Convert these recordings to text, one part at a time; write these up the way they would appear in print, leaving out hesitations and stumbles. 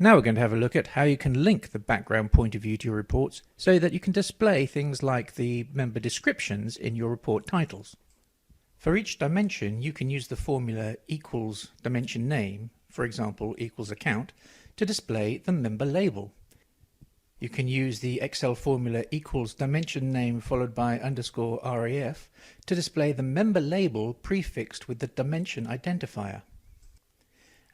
Now we're going to have a look at how you can link the background point of view to your reports so that you can display things like the member descriptions in your report titles. For each dimension, you can use the formula equals dimension name, for example equals account, to display the member label. You can use the Excel formula equals dimension name followed by underscore RAF to display the member label prefixed with the dimension identifier.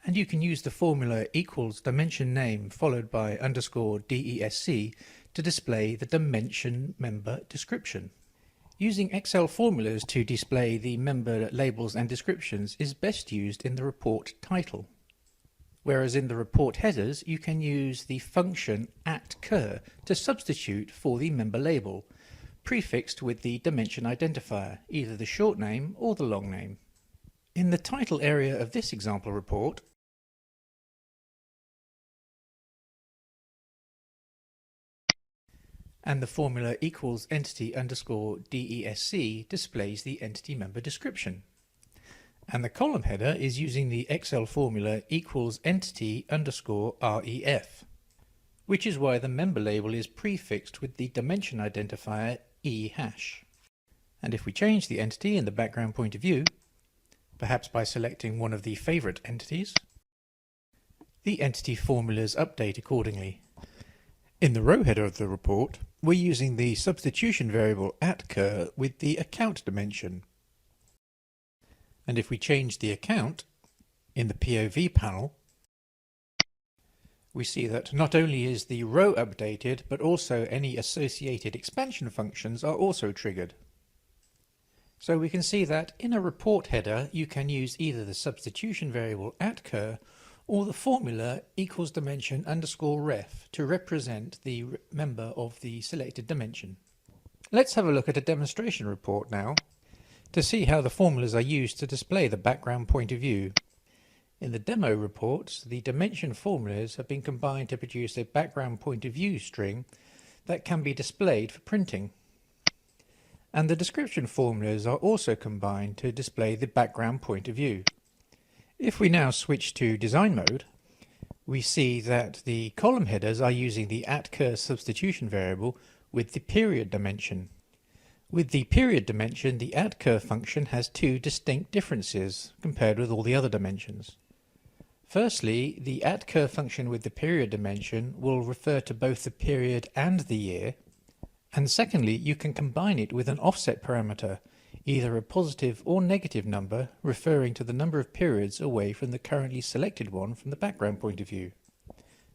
And you can use the formula equals dimension name followed by underscore DESC to display the dimension member description. Using Excel formulas to display the member labels and descriptions is best used in the report title. Whereas in the report headers you can use the function @cur to substitute for the member label, prefixed with the dimension identifier, either the short name or the long name. In the title area of this example report, and the formula equals entity underscore DESC displays the entity member description. And the column header is using the Excel formula equals entity underscore REF, which is why the member label is prefixed with the dimension identifier E#. And if we change the entity in the background point of view, perhaps by selecting one of the favorite entities, the entity formulas update accordingly. In the row header of the report, we're using the substitution variable @cur with the account dimension. And if we change the account in the POV panel, we see that not only is the row updated, but also any associated expansion functions are also triggered. So we can see that in a report header you can use either the substitution variable @cur or the formula equals dimension underscore ref to represent the member of the selected dimension. Let's have a look at a demonstration report now to see how the formulas are used to display the background point of view. In the demo reports, the dimension formulas have been combined to produce a background point of view string that can be displayed for printing. And the description formulas are also combined to display the background point of view. If we now switch to design mode, we see that the column headers are using the @cur substitution variable with the period dimension. With the period dimension, the @cur function has two distinct differences compared with all the other dimensions. Firstly, the @cur function with the period dimension will refer to both the period and the year. And secondly, you can combine it with an offset parameter, either a positive or negative number referring to the number of periods away from the currently selected one from the background point of view.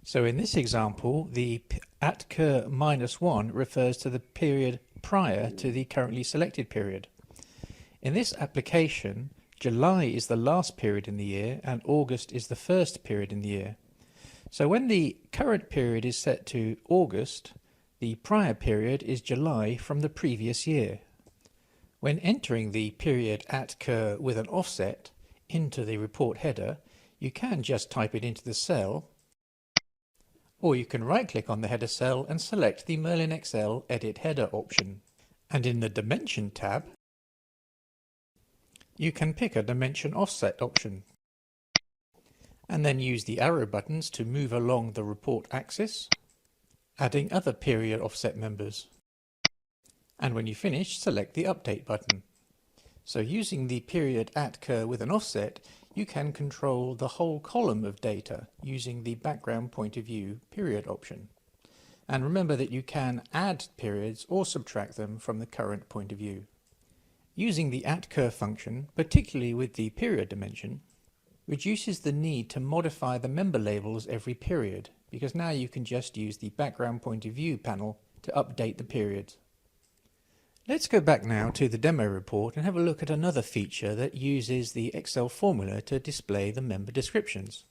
So in this example, the @cur -1 refers to the period prior to the currently selected period. In this application, July is the last period in the year and August is the first period in the year. So when the current period is set to August, the prior period is July from the previous year. When entering the period @cur with an offset into the report header, you can just type it into the cell, or you can right-click on the header cell and select the MerlinXL Edit Header option. And in the Dimension tab, you can pick a Dimension Offset option, and then use the arrow buttons to move along the report axis, adding other period offset members. And when you finish, select the Update button. So using the period @cur with an offset, you can control the whole column of data using the background point of view period option. And remember that you can add periods or subtract them from the current point of view. Using the @cur function, particularly with the period dimension, reduces the need to modify the member labels every period, because now you can just use the background point of view panel to update the periods. Let's go back now to the demo report and have a look at another feature that uses the Excel formula to display the member descriptions.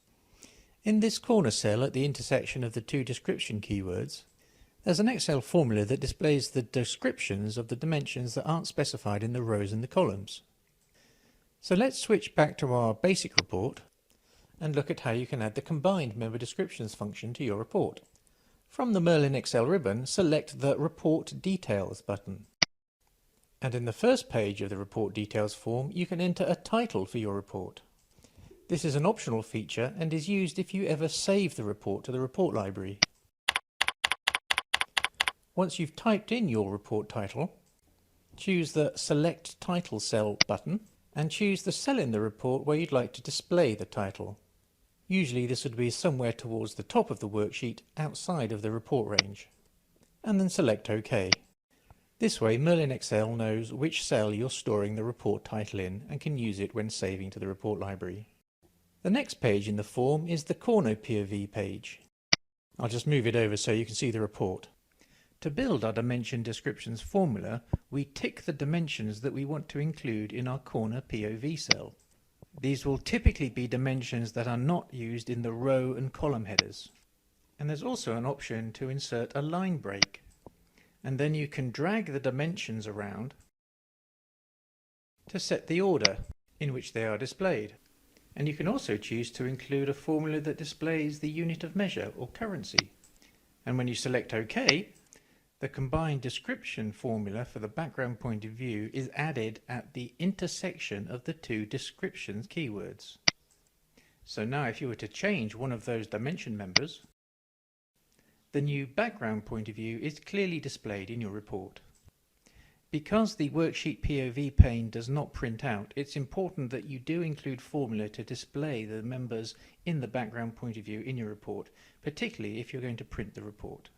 In this corner cell at the intersection of the two description keywords, there's an Excel formula that displays the descriptions of the dimensions that aren't specified in the rows and the columns. So let's switch back to our basic report and look at how you can add the combined member descriptions function to your report. From the MerlinXL ribbon, select the Report Details button. And in the first page of the Report Details form, you can enter a title for your report. This is an optional feature and is used if you ever save the report to the report library. Once you've typed in your report title, choose the Select Title Cell button and choose the cell in the report where you'd like to display the title. Usually this would be somewhere towards the top of the worksheet outside of the report range. And then select OK. This way MerlinXL knows which cell you're storing the report title in and can use it when saving to the report library. The next page in the form is the corner POV page. I'll just move it over so you can see the report. To build our dimension descriptions formula, we tick the dimensions that we want to include in our corner POV cell. These will typically be dimensions that are not used in the row and column headers. And there's also an option to insert a line break. And then you can drag the dimensions around to set the order in which they are displayed. And you can also choose to include a formula that displays the unit of measure or currency. And when you select OK, the combined description formula for the background point of view is added at the intersection of the two descriptions keywords. So now if you were to change one of those dimension members, the new background point of view is clearly displayed in your report. Because the worksheet POV pane does not print out, it's important that you do include formula to display the members in the background point of view in your report, particularly if you're going to print the report.